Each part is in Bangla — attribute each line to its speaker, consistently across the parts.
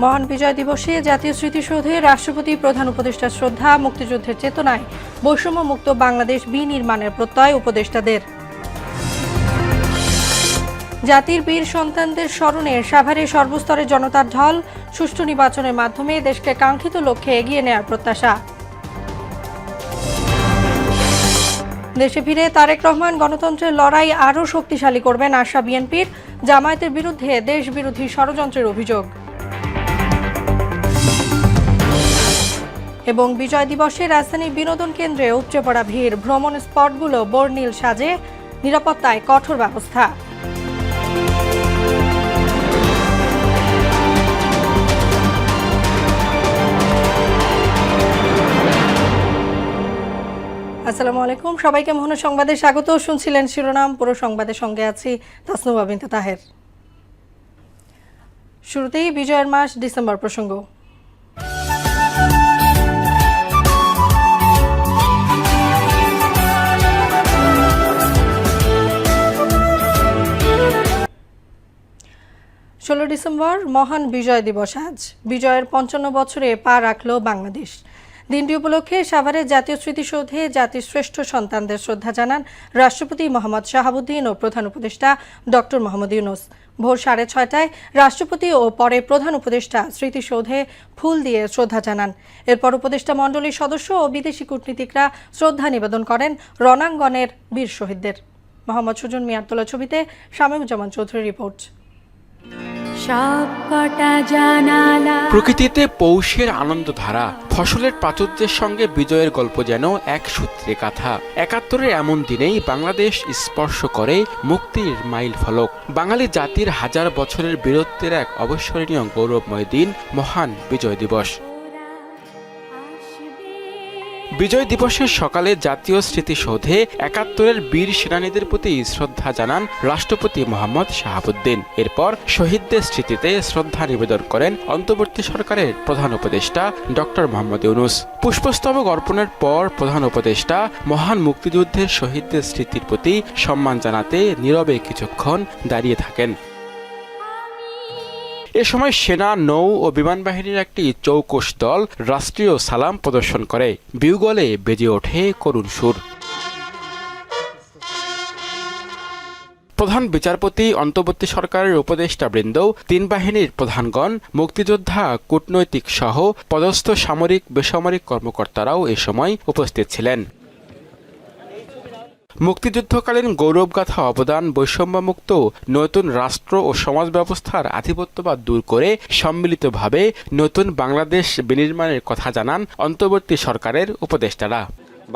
Speaker 1: মহান বিজয় দিবসে জাতীয় স্মৃতিসৌধে রাষ্ট্রপতি প্রধান উপদেষ্টার শ্রদ্ধা, মুক্তিযুদ্ধের চেতনায় বৈষম্য মুক্ত বাংলাদেশ বিনির্মাণের প্রত্যয় উপদেষ্টাদের। জাতির বীর সন্তানদের স্মরণে সাভারে সর্বস্তরের জনতার ঢল, সুষ্ঠু নির্বাচনের মাধ্যমে দেশকে কাঙ্ক্ষিত লক্ষ্যে এগিয়ে নেওয়ার প্রত্যাশা। দেশে ফিরে তারেক রহমান গণতন্ত্রের লড়াই আরও শক্তিশালী করবেন আশা বিএনপির, জামায়াতের বিরুদ্ধে দেশবিরোধী ষড়যন্ত্রের অভিযোগ। এবং বিজয় দিবসে রাজধানীর বিনোদন কেন্দ্রে উপচে পড়া ভিড়, ভ্রমণ স্পটগুলো বর্ণিল সাজে, নিরাপত্তায় কঠোর ব্যবস্থা। আসসালামু আলাইকুম, সবাইকে মোহনা সংবাদে স্বাগত। শুনছিলেন শিরোনাম, পুরো সংবাদের সঙ্গে আছি তাসনুবা বিনতে তাহের। শুরুতেই বিজয়ের মাস ডিসেম্বর প্রসঙ্গ। 16 ডিসেম্বর মহান বিজয় দিবস। আজ বিজয়ের 55 বছরে পা রাখল বাংলাদেশ। দিনটি উপলক্ষে সাভারের জাতীয় স্মৃতিসৌধে জাতির শ্রেষ্ঠ সন্তানদের শ্রদ্ধা জানান রাষ্ট্রপতি মোহাম্মদ শাহাবুদ্দিন ও প্রধান উপদেষ্টা ডক্টর মোহাম্মদ ইউনূস। ভোর 6:30টায় রাষ্ট্রপতি ও পরে প্রধান উপদেষ্টা স্মৃতিসৌধে ফুল দিয়ে শ্রদ্ধা জানান। এরপর উপদেষ্টা মণ্ডলীর সদস্য ও বিদেশি কূটনীতিকরা শ্রদ্ধা নিবেদন করেন রণাঙ্গনের বীর শহীদদের। মোহাম্মদ সুজন মিয়ার তোলা ছবিতে শামীমুজ্জামান চৌধুরীর রিপোর্ট।
Speaker 2: প্রকৃতিতে পৌষের আনন্দধারা, ফসলের প্রাচুর্যের সঙ্গে বিজয়ের গল্প যেন এক সূত্রে গাথা। ৭১-এর এমন দিনেই বাংলাদেশ স্পর্শ করে মুক্তির মাইল ফলক। বাঙালি জাতির হাজার বছরের বীরত্বের এক অবিস্মরণীয় গৌরবময় দিন মহান বিজয় দিবস। বিজয় দিবসের সকালে জাতীয় স্মৃতিসৌধে ৭১-এর বীর সেনানীদের প্রতি শ্রদ্ধা জানান রাষ্ট্রপতি মোহাম্মদ শাহাবুদ্দিন। এরপর শহীদদের স্মৃতিতে শ্রদ্ধা নিবেদন করেন অন্তর্বর্তী সরকারের প্রধান উপদেষ্টা ডক্টর মোহাম্মদ ইউনূস। পুষ্পস্তবক অর্পণের পর প্রধান উপদেষ্টা মহান মুক্তিযুদ্ধের শহীদদের স্মৃতির প্রতি সম্মান জানাতে নীরবে কিছুক্ষণ দাঁড়িয়ে থাকেন। এ সময় সেনা, নৌ ও বিমান বাহিনীর একটি চৌকস দল রাষ্ট্রীয় সালাম প্রদর্শন করে। বিউগলে বেজে ওঠে করুণ সুর। প্রধান বিচারপতি, অন্তর্বর্তী সরকারের উপদেষ্টাবৃন্দ, তিন বাহিনীর প্রধানগণ, মুক্তিযোদ্ধা, কূটনৈতিক সহ পদস্থ সামরিক বেসামরিক কর্মকর্তারাও এ সময় উপস্থিত ছিলেন। মুক্তিযুদ্ধকালীন গৌরবগাথা অবদান, বৈষম্যমুক্ত নতুন রাষ্ট্র ও সমাজ ব্যবস্থার আধিপত্যবাদ দূর করে সম্মিলিতভাবে নতুন বাংলাদেশ বিনির্মাণের কথা জানান অন্তর্বর্তী সরকারের উপদেষ্টারা।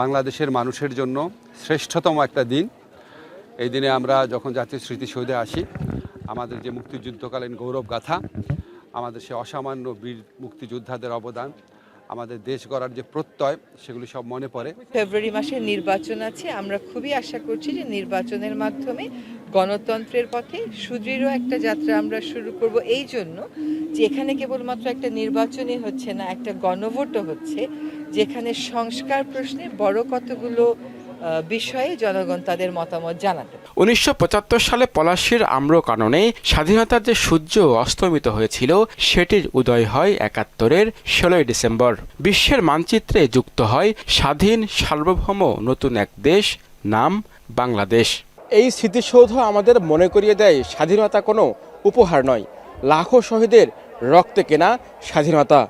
Speaker 3: বাংলাদেশের মানুষের জন্য শ্রেষ্ঠতম একটা দিন। এই দিনে আমরা যখন জাতীয় স্মৃতিসৌধে আসি, আমাদের যে মুক্তিযুদ্ধকালীন গৌরবগাথা, আমাদের সে অসামান্য বীর মুক্তিযোদ্ধাদের অবদান, আমাদের দেশ গড়ার যে প্রত্যয়, সেগুলি সব মনে পড়ে।
Speaker 4: ফেব্রুয়ারি মাসে নির্বাচন আছে। আমরা খুবই আশা করছি যে নির্বাচনের মাধ্যমে গণতন্ত্রের পথে সুদৃঢ় একটা যাত্রা আমরা শুরু করব। এই জন্য যে এখানে কেবলমাত্র একটা নির্বাচনই হচ্ছে না, একটা গণভোটও হচ্ছে, যেখানে সংস্কার প্রশ্নে বড় কতগুলো বিষয়ে জনগণ তাদের মতামত জানাতে।
Speaker 2: 1975 সালে পলাশীর আম্র কাননে স্বাধীনতার যে সূর্য অস্তমিত হয়েছিল, সেটির উদয় হয় ৭১-এর 16 ডিসেম্বর। বিশ্বের মানচিত্রে যুক্ত হয় স্বাধীন সার্বভৌম নতুন এক দেশ, নাম বাংলাদেশ। এই স্মৃতিসৌধ আমাদের মনে করিয়ে দেয় স্বাধীনতা কোনো উপহার নয়, লাখো শহীদের রক্তে কেনা স্বাধীনতা।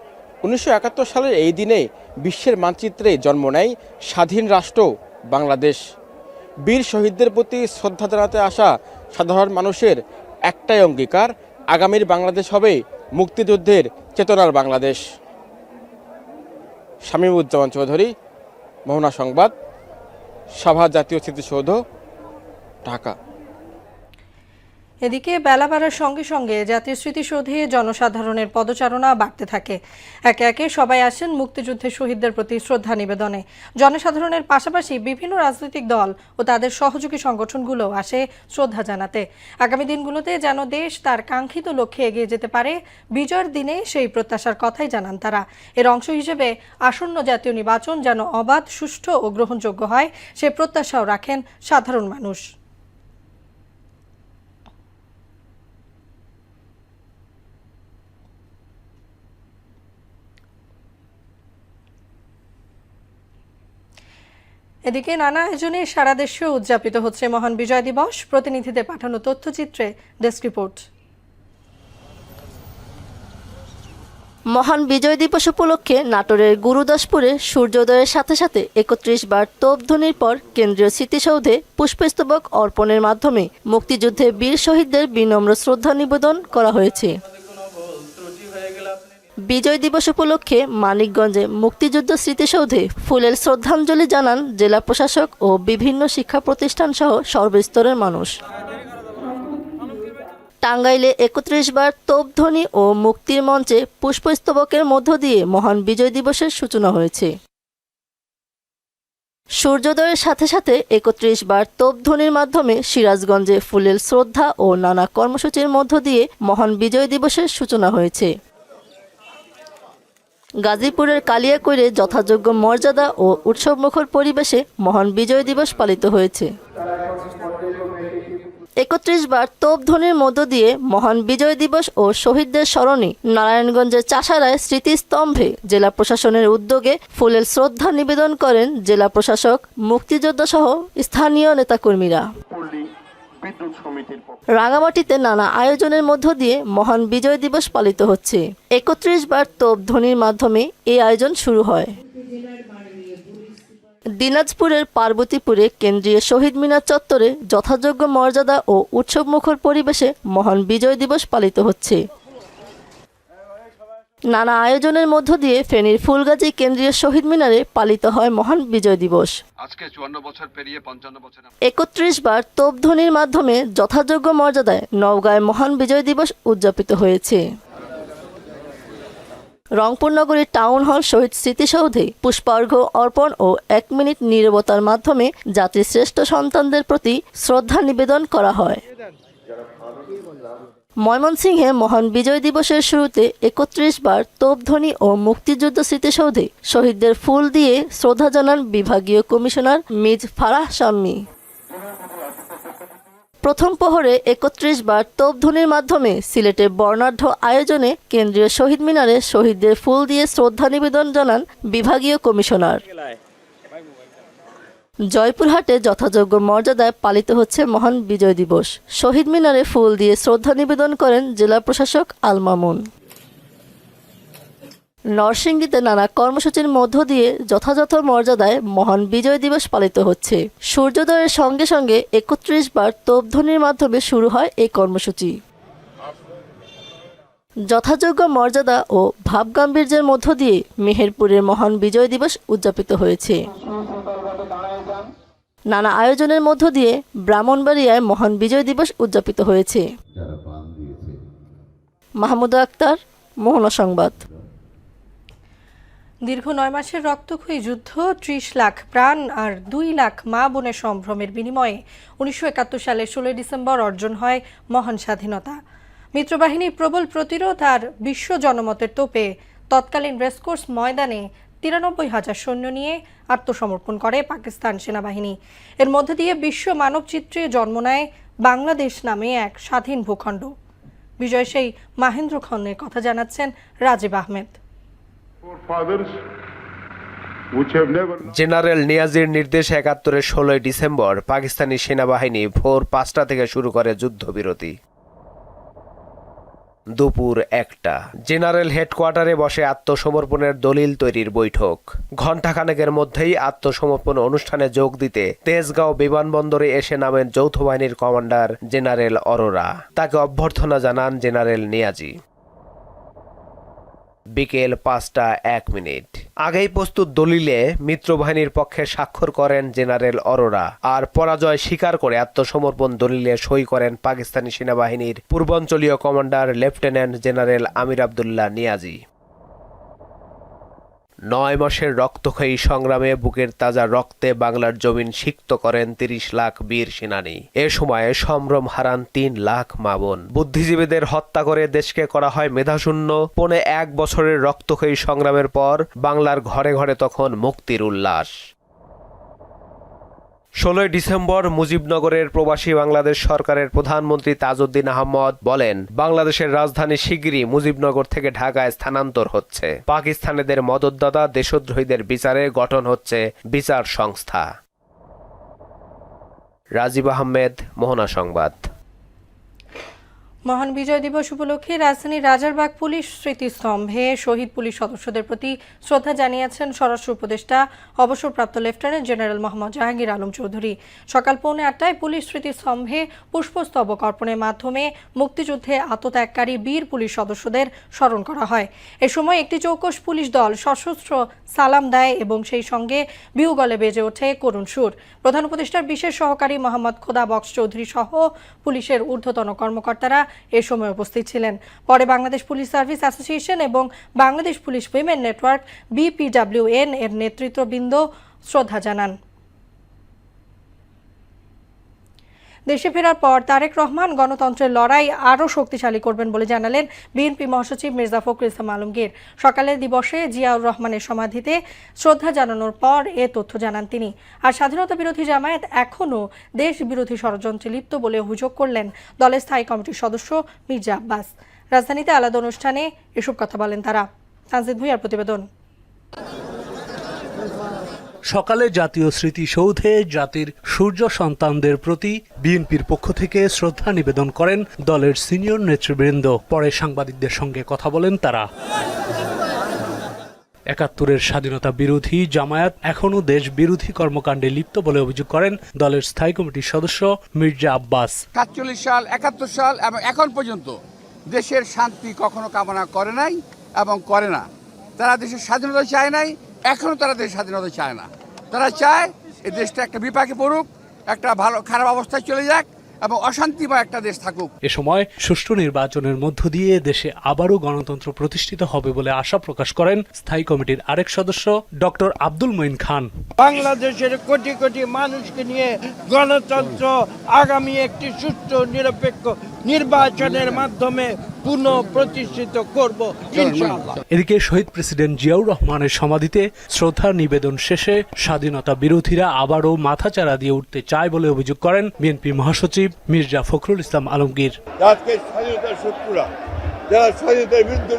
Speaker 2: 1971 সালের এই দিনে বিশ্বের মানচিত্রে জন্ম নেয় স্বাধীন রাষ্ট্র বাংলাদেশ। বীর শহীদদের প্রতি শ্রদ্ধা জানাতে আসা সাধারণ মানুষের একটাই অঙ্গীকার, আগামীর বাংলাদেশ হবে মুক্তিযুদ্ধের চেতনার বাংলাদেশ। শামীমুজ্জামান চৌধুরী, মোহনা সংবাদ, সাভার জাতীয় স্মৃতিসৌধ, ঢাকা।
Speaker 1: এদিকে বেলা বাড়ার সঙ্গে সঙ্গে জাতীয় স্মৃতিসৌধে জনসাধারণের পদচারণা বাড়তে থাকে। একে একে সবাই আসেন মুক্তিযুদ্ধের শহীদদের প্রতি শ্রদ্ধা নিবেদনে। জনসাধারণের পাশাপাশি বিভিন্ন রাজনৈতিক দল ও তাদের সহযোগী সংগঠনগুলো আসে শ্রদ্ধা জানাতে। আগামী দিনগুলোতে যেন দেশ তার কাঙ্ক্ষিত লক্ষ্যে এগিয়ে যেতে পারে, বিজয়ের দিনে সেই প্রত্যাশার কথাই জানান তারা। এর অংশ হিসেবে আসন্ন জাতীয় নির্বাচন যেন অবাধ, সুষ্ঠু ও গ্রহণযোগ্য হয়, সে প্রত্যাশাও রাখেন সাধারণ মানুষ। এদিকে নানা আয়োজনে সারা দেশে উদযাপিত হচ্ছে মহান বিজয় দিবস। প্রতিনিধিদের পাঠানো তথ্যচিত্রে ডেস্ক রিপোর্ট।
Speaker 5: মহান বিজয় দিবস উপলক্ষে নাটোরের গুরুদাসপুরে সূর্যোদয়ের সাথে সাথে ৩১ বার তোপধ্বনির পর কেন্দ্রীয় স্মৃতিসৌধে পুষ্পস্তবক অর্পণের মাধ্যমে মুক্তিযুদ্ধে বীর শহীদদের বিনম্র শ্রদ্ধা নিবেদন করা হয়েছে। বিজয় দিবস উপলক্ষে মানিকগঞ্জে মুক্তিযুদ্ধ স্মৃতিসৌধে ফুলের শ্রদ্ধাঞ্জলি জানান জেলা প্রশাসক ও বিভিন্ন শিক্ষা প্রতিষ্ঠান সহ সর্বস্তরের মানুষ। টাঙ্গাইলে ৩১ বার তোপধ্বনি ও মুক্তির মঞ্চে পুষ্পস্তবকের মধ্য দিয়ে মহান বিজয় দিবসের সূচনা হয়েছে। সূর্যোদয়ের সাথে সাথে ৩১ বার তোপধ্বনির মাধ্যমে সিরাজগঞ্জে ফুলের শ্রদ্ধা ও নানা কর্মসূচির মধ্য দিয়ে মহান বিজয় দিবসের সূচনা হয়েছে। গাজীপুরের কালিয়াকৈরে যথাযোগ্য মর্যাদা ও উৎসবমুখর পরিবেশে মহান বিজয় দিবস পালিত হয়েছে। ৩১ বার তোপধ্বনির মধ্য দিয়ে মহান বিজয় দিবস ও শহীদদের স্মরণে নারায়ণগঞ্জের চাষারায় স্মৃতিস্তম্ভে জেলা প্রশাসনের উদ্যোগে ফুলের শ্রদ্ধা নিবেদন করেন জেলা প্রশাসক, মুক্তিযোদ্ধা সহ স্থানীয় নেতাকর্মীরা। রাঙামাটিতে নানা আয়োজনের মধ্য দিয়ে মহান বিজয় দিবস পালিত হচ্ছে। ৩১ বার তোপধ্বনির মাধ্যমে এই আয়োজন শুরু হয়। দিনাজপুরের পার্বতীপুরে কেন্দ্রীয় শহীদ মিনার চত্বরে যথাযোগ্য মর্যাদা ও উৎসবমুখর পরিবেশে মহান বিজয় দিবস পালিত হচ্ছে। নানা আয়োজনের মধ্য দিয়ে ফেনীর ফুলগাজী কেন্দ্রীয় শহীদ মিনারে পালিত হয় মহান বিজয় দিবস।
Speaker 3: আজকে 54 বছর পেরিয়ে 55 বছর
Speaker 5: ৩১ বার তোপধ্বনির মাধ্যমে যথাযোগ্য মর্যাদায় নওগাঁয় মহান বিজয় দিবস উদযাপিত হয়েছে। রংপুর নগরীর টাউন হল শহীদ স্মৃতিসৌধে পুষ্পার্ঘ্য অর্পণ ও ১ মিনিট নীরবতার মাধ্যমে জাতির শ্রেষ্ঠ সন্তানদের প্রতি শ্রদ্ধা নিবেদন করা হয়। ময়মনসিংহে মহান বিজয় দিবসের শুরুতে ৩১ বার তোপধ্বনি ও মুক্তিযুদ্ধ স্মৃতিসৌধে শহীদদের ফুল দিয়ে শ্রদ্ধা জানান বিভাগীয় কমিশনার মিজ ফারাহ শাম্মী। প্রথম প্রহরে ৩১ বার তোপধ্বনির মাধ্যমে সিলেটে বর্ণাঢ্য আয়োজনে কেন্দ্রীয় শহীদ মিনারে শহীদদের ফুল দিয়ে শ্রদ্ধা নিবেদন জানান বিভাগীয় কমিশনার। জয়পুরহাটে যথাযোগ্য মর্যাদায় পালিত হচ্ছে মহান বিজয় দিবস। শহীদ মিনারে ফুল দিয়ে শ্রদ্ধা নিবেদন করেন জেলা প্রশাসক আল মামুন। নরসিংদীতে নানা কর্মসূচির মধ্য দিয়ে যথাযথ মর্যাদায় মহান বিজয় দিবস পালিত হচ্ছে। সূর্যোদয়ের সঙ্গে সঙ্গে ৩১ বার তোপধ্বনির মাধ্যমে শুরু হয় এই কর্মসূচি। যথাযোগ্য মর্যাদা ও ভাবগাম্ভীর্যের মধ্য দিয়ে মেহেরপুরের মহান বিজয় দিবস উদযাপিত হয়েছে। নানা আয়োজনের মধ্য দিয়ে ব্রাহ্মণবাড়িয়ায় মহান বিজয় দিবস উদযাপিত হয়েছে। মাহমুদা আক্তার, মোহনা সংবাদ।
Speaker 1: দীর্ঘ ৯ মাসের রক্তক্ষয়ী যুদ্ধ, ৩০ লাখ প্রাণ আর ২ লাখ মা বোনের সম্ভ্রমের বিনিময়ে ১৯৭১ সালে ১৬ ডিসেম্বর অর্জন হয় মহান স্বাধীনতা। মিত্রবাহিনীর প্রবল প্রতিরোধ আর বিশ্ব জনমতের তোপে তৎকালীন রেসকোর্স ময়দানে ৯৩,০০০ সৈন্য নিয়ে আত্মসমর্পণ করে পাকিস্তান সেনাবাহিনী। এর মধ্যে দিয়ে বিশ্ব মানবচিত্রে জন্ম নেয় বাংলাদেশ নামে এক স্বাধীন ভূখণ্ড। বিজয় সেই মাহেন্দ্র খন্নের কথা জানাচ্ছেন রাজীব আহমেদ।
Speaker 6: জেনারেল নিয়াজির নির্দেশে ৭১-এর ১৬ ডিসেম্বর পাকিস্তানি সেনাবাহিনী ভোর ৫টা থেকে শুরু করে যুদ্ধবিরতি। দুপুর ১টা জেনারেল হেডকোয়ার্টারে বসে আত্মসমর্পণের দলিল তৈরির বৈঠক। ঘণ্টাখানেকের মধ্যেই আত্মসমর্পণ অনুষ্ঠানে যোগ দিতে তেজগাঁও বিমানবন্দরে এসে নামেন যৌথ বাহিনীর কমান্ডার জেনারেল অরোরা। তাকে অভ্যর্থনা জানান জেনারেল নিয়াজি। বিকেল ৫টা ১ মিনিট আগেই প্রস্তুত দলিলে মিত্রবাহিনীর পক্ষে স্বাক্ষর করেন জেনারেল অরোরা আর পরাজয় স্বীকার করে আত্মসমর্পণ দলিলে সই করেন পাকিস্তানি সেনাবাহিনীর পূর্বাঞ্চলীয় কমান্ডার লেফটেন্যান্ট জেনারেল আমির আবদুল্লাহ নিয়াজি। ৯ মাসের রক্তক্ষয়ী সংগ্রামে বুকের তাজা রক্তে বাংলার জমিন সিক্ত করেন ৩০ লাখ বীর সেনানী। এ সময়ে সম্ভ্রম হারান ৩ লাখ মা বোন। বুদ্ধিজীবীদের হত্যা করে দেশকে করা হয় মেধাশূন্য। ১.৫ বছরের রক্তক্ষয়ী সংগ্রামের পর বাংলার ঘরে ঘরে তখন মুক্তির উল্লাস। ১৬ ডিসেম্বর মুজিবনগরের প্রবাসী বাংলাদেশ সরকারের প্রধানমন্ত্রী তাজউদ্দিন আহমদ বলেন, বাংলাদেশের রাজধানী শিগগিরই মুজিবনগর থেকে ঢাকায় স্থানান্তর হচ্ছে। পাকিস্তানিদের মদতদাতা দেশদ্রোহীদের বিচারে গঠন হচ্ছে বিচার সংস্থা। রাজীব আহমেদ, মোহনা সংবাদ।
Speaker 1: মহান বিজয় দিবস উপলক্ষে রাজধানীর রাজারবাগ পুলিশ স্মৃতিস্তম্ভে শহীদ পুলিশ সদস্যদের প্রতি শ্রদ্ধা জানিয়েছেন স্বরাষ্ট্র উপদেষ্টা অবসরপ্রাপ্ত লেফটেন্যান্ট জেনারেল মোহাম্মদ জাহাঙ্গীর আলম চৌধুরী। সকাল 8:45টায় পুলিশ স্মৃতিস্তম্ভে পুষ্পস্তবক অর্পণের মাধ্যমে মুক্তিযুদ্ধে আত্মত্যাগকারী বীর পুলিশ সদস্যদের স্মরণ করা হয়। এ সময় একটি চৌকস পুলিশ দল সশস্ত্র সালাম দেয় এবং সেই সঙ্গে বিহুগলে বেজে ওঠে করুণ সুর। প্রধান উপদেষ্টার বিশেষ সহকারী মোহাম্মদ খোদা বক্স চৌধুরী সহ পুলিশের ঊর্ধ্বতন কর্মকর্তারা এ সময় উপস্থিত ছিলেন। পরে বাংলাদেশ পুলিশ সার্ভিস অ্যাসোসিয়েশন এবং Bangladesh police women network BPWN এর নেতৃত্ববৃন্দ শ্রদ্ধা জানান। দেশে ফেরার পর তারেক রহমান গণতন্ত্রের লড়াই আরও শক্তিশালী করবেন বলে জানালেন বিএনপি মহাসচিব মির্জা ফখরুল ইসলাম আলমগীর। সকালে দিবসে জিয়াউর রহমানের সমাধিতে শ্রদ্ধা জানানোর পর এ তথ্য জানান তিনি। আর স্বাধীনতা বিরোধী জামায়াত এখনও দেশ বিরোধী ষড়যন্ত্রে লিপ্ত বলে অভিযোগ করলেন দলের স্থায়ী কমিটির সদস্য মির্জা আব্বাস। রাজধানীতে আলাদা অনুষ্ঠানে এসব কথা বলেন তারা। তানজিদ ভুঁইয়ার প্রতিবেদন।
Speaker 7: সকালে জাতীয় স্মৃতিসৌধে জাতির সূর্য সন্তানদের প্রতি বিএনপির পক্ষ থেকে শ্রদ্ধা নিবেদন করেন দলের সিনিয়র নেতৃবৃন্দ। পরে সাংবাদিকদের সঙ্গে কথা বলেন তারা। ৭১-এর স্বাধীনতা বিরোধী জামায়াত এখনও দেশ বিরোধী কর্মকাণ্ডে লিপ্ত বলে অভিযোগ করেন দলের স্থায়ী কমিটির সদস্য মির্জা আব্বাস।
Speaker 8: ৪৭ সাল ৭১ সাল এবং এখন পর্যন্ত দেশের শান্তি কখনো কামনা করে নাই এবং করে না। তারা দেশের স্বাধীনতা চায় নাই, এখনও তারা দেশের স্বাধীনতা চায় না। তারা চায় এই দেশটা একটা বিপাকে পড়ুক, একটা ভালো খারাপ অবস্থায় চলে যাক এবং অশান্তিময় একটা দেশ থাকুক।
Speaker 7: এ সময় সুষ্ঠু নির্বাচনের মধ্য দিয়ে দেশে আবারও গণতন্ত্র প্রতিষ্ঠিত হবে বলে আশা প্রকাশ করেন স্থায়ী কমিটির আরেক সদস্য ডক্টর আব্দুল মঈন খান।
Speaker 9: বাংলাদেশের কোটি কোটি মানুষকে নিয়ে গণতন্ত্র আগামী একটি সুষ্ঠু নিরপেক্ষ নির্বাচনের মাধ্যমে পুনঃ প্রতিষ্ঠিত করব ইনশাআল্লাহ।
Speaker 7: এদিকে শহীদ প্রেসিডেন্ট জিয়াউর রহমানের সমাধিতে শ্রদ্ধা নিবেদন শেষে স্বাধীনতা বিরোধীরা আবারও মাথাচাড়া দিয়ে উঠতে চায় বলে অভিযোগ করেন বিএনপি মহাসচিব মির্জা ফখরুল ইসলাম আলমগীর।
Speaker 10: আজকে স্বাধীনতার শত্রুরা যারা স্বাধীনতার বিরুদ্ধে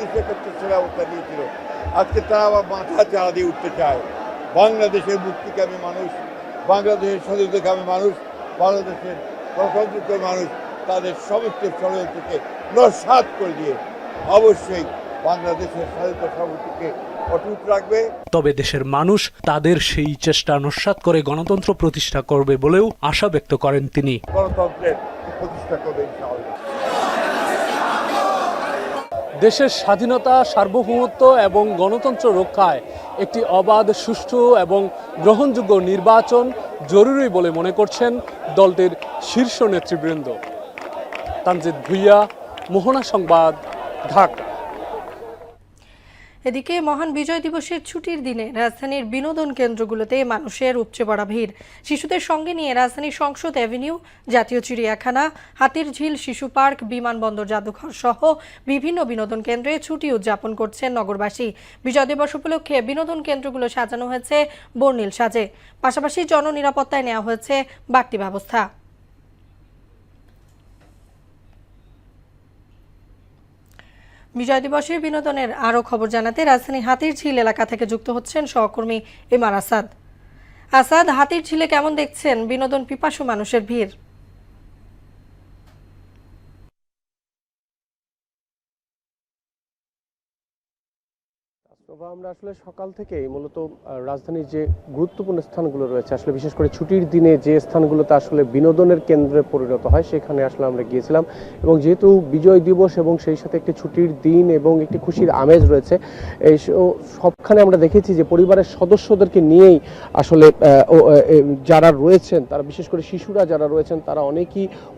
Speaker 10: অবস্থা নিয়েছিল, আজকে তারা আবার মাথা চাড়া দিয়ে উঠতে চায়। বাংলাদেশের মুক্তিকামী মানুষ, বাংলাদেশের স্বাধীনতাকামী মানুষ, বাংলাদেশের গণতন্ত্রকামী মানুষ তাদের সমস্ত ষড়যন্ত্রকে নস্যাৎ করে দিয়ে অবশ্যই বাংলাদেশের স্বাধীনতা সার্বভৌমত্বকে অটুট রাখবে।
Speaker 7: তবে দেশের মানুষ তাদের সেই চেষ্টা নস্যাৎ করে গণতন্ত্র প্রতিষ্ঠা করবে বলেও আশা ব্যক্ত করেন তিনি।
Speaker 10: গণতন্ত্রের প্রতিষ্ঠা করবে ইনশাআল্লাহ।
Speaker 7: দেশের স্বাধীনতা, সার্বভৌমত্ব এবং গণতন্ত্র রক্ষায় একটি অবাধ, সুষ্ঠু এবং গ্রহণযোগ্য নির্বাচন জরুরি বলে মনে করছেন দলটির শীর্ষ নেতৃবৃন্দ। তানজিদ ভুঁইয়া, মোহনা সংবাদ, ঢাকা।
Speaker 1: এদিকে মহান বিজয় দিবসের ছুটির দিনে রাজধানীর বিনোদন কেন্দ্রগুলোতে মানুষের উপচে পড়া ভিড়। শিশুদের সঙ্গে নিয়ে রাজধানীর সংসদ অ্যাভিনিউ, জাতীয় চিড়িয়াখানা, হাতিরঝিল শিশু পার্ক, বিমানবন্দর জাদুঘর সহ বিভিন্ন বিনোদন কেন্দ্রে ছুটি উদযাপন করছেন নগরবাসী। বিজয় দিবস উপলক্ষে বিনোদন কেন্দ্রগুলো সাজানো হয়েছে বর্ণিল সাজে। পাশাপাশি জননিরাপত্তায় নেওয়া হয়েছে বাড়তি ব্যবস্থা। বিজয় দিবসের বিনোদনের আরও খবর জানাতে রাজধানীর হাতিরঝিল এলাকা থেকে যুক্ত হচ্ছেন সহকর্মী এমআর আসাদ। আসাদ, হাতিরঝিলে কেমন দেখছেন বিনোদন পিপাসু মানুষের ভিড়?
Speaker 11: আমরা আসলে সকাল থেকেই মূলত রাজধানীর যে গুরুত্বপূর্ণ স্থানগুলো রয়েছে, আসলে বিশেষ করে ছুটির দিনে যে স্থানগুলোতে আসলে বিনোদনের কেন্দ্রে পরিণত হয় সেখানে আসলে আমরা গিয়েছিলাম। এবং যেহেতু বিজয় দিবস এবং সেই সাথে একটি ছুটির দিন এবং একটি খুশির আমেজ রয়েছে, এই সবখানে আমরা দেখেছি যে পরিবারের সদস্যদেরকে নিয়েই আসলে যারা রয়েছেন, তারা বিশেষ করে শিশুরা যারা রয়েছেন তারা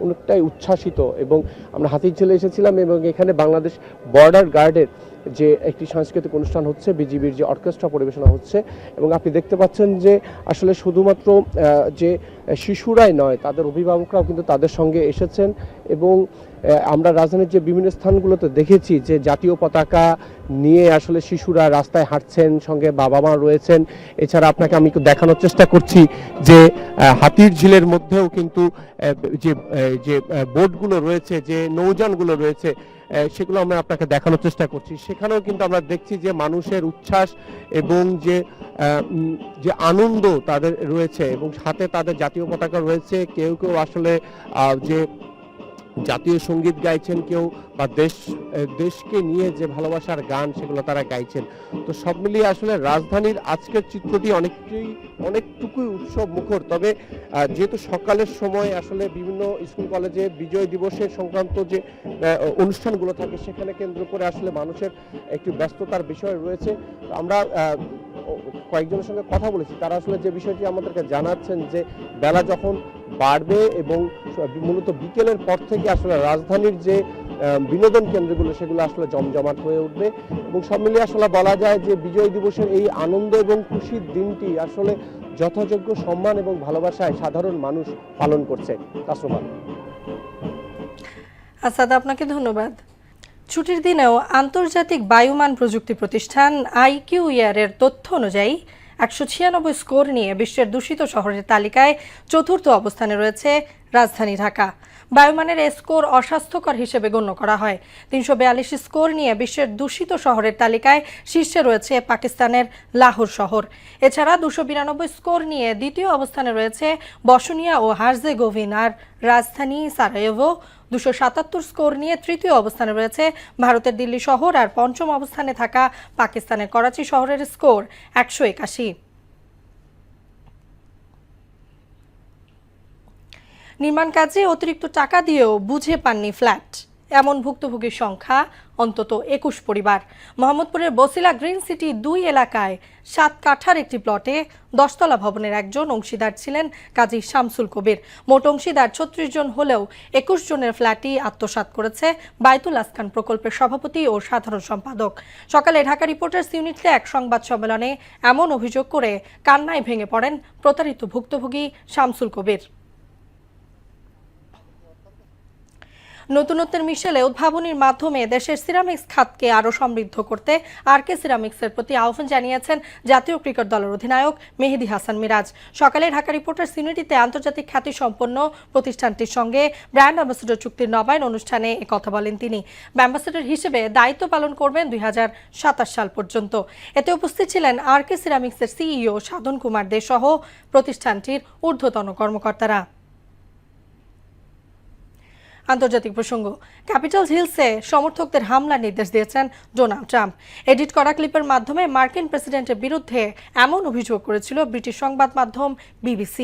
Speaker 11: অনেকটাই উচ্ছ্বাসিত। এবং আমরা হাতিরঝিলে এসেছিলাম এবং এখানে বাংলাদেশ বর্ডার গার্ডের যে একটি সাংস্কৃতিক অনুষ্ঠান হচ্ছে, বিজিবির যে অর্কেস্ট্রা পরিবেশনা হচ্ছে, এবং আপনি দেখতে পাচ্ছেন যে আসলে শুধুমাত্র যে শিশুরাই নয়, তাদের অভিভাবকরাও কিন্তু তাদের সঙ্গে এসেছেন। এবং আমরা রাজধানীর যে বিভিন্ন স্থানগুলোতে দেখেছি যে জাতীয় পতাকা নিয়ে আসলে শিশুরা রাস্তায় হাঁটছেন, সঙ্গে বাবা মা রয়েছেন। এছাড়া আপনাকে আমি একটু দেখানোর চেষ্টা করছি যে হাতিরঝিলের মধ্যেও কিন্তু যে বোটগুলো রয়েছে, যে নৌযানগুলো রয়েছে, সেগুলো আমরা আপনাকে দেখানোর চেষ্টা করছি। সেখানেও কিন্তু আমরা দেখছি যে মানুষের উচ্ছ্বাস এবং যে আনন্দ তাদের রয়েছে এবং সাথে তাদের জাতীয় পতাকা রয়েছে। কেউ কেউ আসলে যে জাতীয় সঙ্গীত গাইছেন, কেউ বা দেশকে নিয়ে যে ভালোবাসার গান সেগুলো তারা গাইছেন। তো সব মিলিয়ে আসলে রাজধানীর আজকের চিত্রটি অনেকটুকুই উৎসব মুখর। তবে যেহেতু সকালের সময় আসলে বিভিন্ন স্কুল কলেজে বিজয় দিবসের সংক্রান্ত যে অনুষ্ঠানগুলো থাকে সেখানে কেন্দ্র করে আসলে মানুষের একটি ব্যস্ততার বিষয় রয়েছে। আমরা কয়েকজনের সঙ্গে কথা বলেছি, তারা আসলে যে বিষয়টি আমাদেরকে জানাচ্ছেন যে বেলা যখন বাড়বে এবং মূলত বিকেলের পর থেকে আসলে রাজধানীর যে বিনোদন কেন্দ্রগুলো সেগুলো আসলে জমজমাট হয়ে উঠবে এবং সব মিলিয়ে আসলে বলা যায় যে বিজয় দিবসের এই আনন্দ এবং খুশির দিনটি আসলে যথাযোগ্য সম্মান এবং ভালোবাসায় সাধারণ মানুষ পালন করছে। কাসরুমা।
Speaker 1: আসাদ, আপনাকে ধন্যবাদ। ছুটির দিনেও আন্তর্জাতিক বায়ুমান প্রযুক্তি প্রতিষ্ঠান IQAir এর তথ্য অনুযায়ী 196 স্কোর নিয়ে বিশ্বের দূষিত শহরের তালিকায় চতুর্থ অবস্থানে রয়েছে রাজধানী ঢাকা। বায়ুমানের এ স্কোর অস্বাস্থ্যকর হিসেবে গণ্য করা হয়। 342 স্কোর নিয়ে বিশ্বের দূষিত শহরের তালিকায় শীর্ষে রয়েছে পাকিস্তানের লাহোর শহর। এছাড়া 292 স্কোর নিয়ে দ্বিতীয় অবস্থানে রয়েছে বসনিয়া ও হার্জেগোভিনার রাজধানী সারায়েভো। 277 স্কোর নিয়ে তৃতীয় অবস্থানে রয়েছে ভারতের দিল্লি শহর। আর পঞ্চম অবস্থানে থাকা পাকিস্তানের করাচি শহরের স্কোর 181। নির্মাণ কাজে অতিরিক্ত টাকা দিয়েও বুঝে পাননি ফ্ল্যাট, এমন ভুক্তভোগীর সংখ্যা অন্তত 21 পরিবার। মোহাম্মদপুরের বসিলা গ্রিন সিটি 2 এলাকায় 7 কাঠার একটি প্লটে 10 তলা ভবনের একজন অংশীদার ছিলেন কাজী শামসুল কবির। মোট অংশীদার 36 জন হলেও 21 জনের ফ্ল্যাটই আত্মসাৎ করেছে বাইতুল আসকান প্রকল্পের সভাপতি ও সাধারণ সম্পাদক। সকালে ঢাকা রিপোর্টার্স ইউনিটে এক সংবাদ সম্মেলনে এমন অভিযোগ করে কান্নায় ভেঙে পড়েন প্রতারিত ভুক্তভোগী শামসুল কবির। নতুনত্বের মিশেলে উদ্ভাবনীর মাধ্যমে দেশের সিরামিক্স খাতকে আরও সমৃদ্ধ করতে RK সিরামিক্সের প্রতি আহ্বান জানিয়েছেন জাতীয় ক্রিকেট দলের অধিনায়ক মেহেদী হাসান মিরাজ। সকালে ঢাকা রিপোর্টার্স ইউনিটিতে আন্তর্জাতিক খ্যাতিসম্পন্ন প্রতিষ্ঠানটির সঙ্গে ব্র্যান্ড অ্যাম্বাসেডর চুক্তির নবায়ন অনুষ্ঠানে একথা বলেন তিনি। অ্যাম্বাসেডর হিসেবে দায়িত্ব পালন করবেন 2027 সাল পর্যন্ত। এতে উপস্থিত ছিলেন RK সিরামিক্সের CEO সাধন কুমার দে সহ প্রতিষ্ঠানটির ঊর্ধ্বতন কর্মকর্তারা। আন্তর্জাতিক প্রসঙ্গ, ক্যাপিটাল হিলসে সমর্থকদের হামলার নির্দেশ দিয়েছেন ডোনাল্ড ট্রাম্প। এডিট করা ক্লিপের মাধ্যমে মার্কিন প্রেসিডেন্টের বিরুদ্ধে এমন অভিযোগ করেছিল ব্রিটিশ সংবাদ মাধ্যম BBC।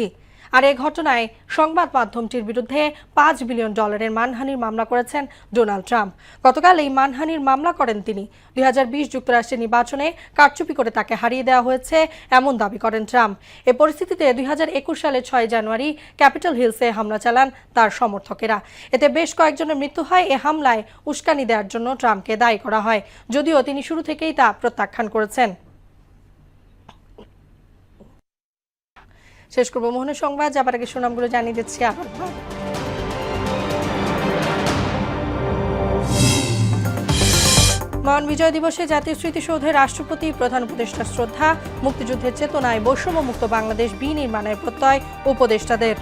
Speaker 1: আর এই ঘটনায় সংবাদ মাধ্যমটির বিরুদ্ধে $5 বিলিয়ন মানহানির মামলা করেছেন ডোনাল্ড ট্রাম্প। গতকাল এই মানহানির মামলা করেন তিনি। 2020 যুক্তরাষ্ট্রের নির্বাচনে কারচুপি করে তাকে হারিয়ে দেওয়া হয়েছে এমন দাবি করেন ট্রাম্প। এ পরিস্থিতিতে 2021 সালের 6 জানুয়ারি ক্যাপিটাল হিলসে হামলা চালান তার সমর্থকেরা। এতে বেশ কয়েকজনের মৃত্যু হয়। এ হামলায় উস্কানি দেওয়ার জন্য ট্রাম্পকে দায়ী করা হয়, যদিও তিনি শুরু থেকেই তা প্রত্যাখ্যান করেছেন। শেষ করব মোহনের সংবাদ, যাবার আগে সুনামগুলো জানিয়ে দিচ্ছি আবার। মহান বিজয় দিবসে জাতীয় স্মৃতিসৌধে রাষ্ট্রপতি প্রধান উপদেষ্টা শ্রদ্ধা। মুক্তিযুদ্ধের চেতনায় বৈষম্যমুক্ত বাংলাদেশ বিনির্মাণের প্রত্যয় উপদেষ্টাদের।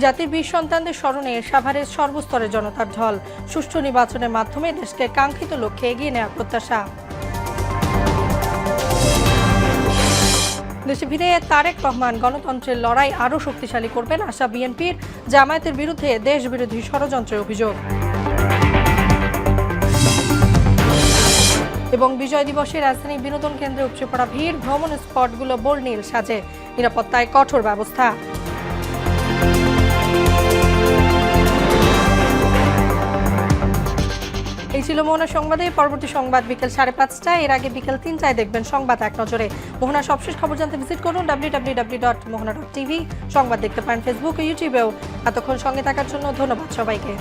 Speaker 1: জাতির বীর সন্তানদের স্মরণে সাভারের সর্বস্তরের জনতার ঢল। সুষ্ঠু নির্বাচনের মাধ্যমে দেশকে কাঙ্ক্ষিত লক্ষ্যে এগিয়ে নেওয়ার প্রত্যাশা। দেশে ফিরে তারেক রহমান গণতন্ত্রের লড়াই আরও শক্তিশালী করবেন আশা বিএনপির। জামায়াতের বিরুদ্ধে দেশবিরোধী ষড়যন্ত্রের অভিযোগ। এবং বিজয় দিবসে রাজধানী বিনোদন কেন্দ্রে উপচে পড়া ভিড়। ভ্রমণ স্পটগুলো বর্ণিল সাজে, নিরাপত্তায় কঠোর ব্যবস্থা। এই ছিল মোহনা সংবাদে। পরবর্তী সংবাদ বিকেল 5:30টায়। এর আগে বিকেল 3টায় দেখবেন সংবাদ এক নজরে। মোহনা সবশেষ খবর জানতে ভিজিট করুন www.mohana.tv। সংবাদ দেখতে পারেন ফেসবুক ও ইউটিউবেও। এতক্ষণ সঙ্গে থাকার জন্য ধন্যবাদ সবাইকে।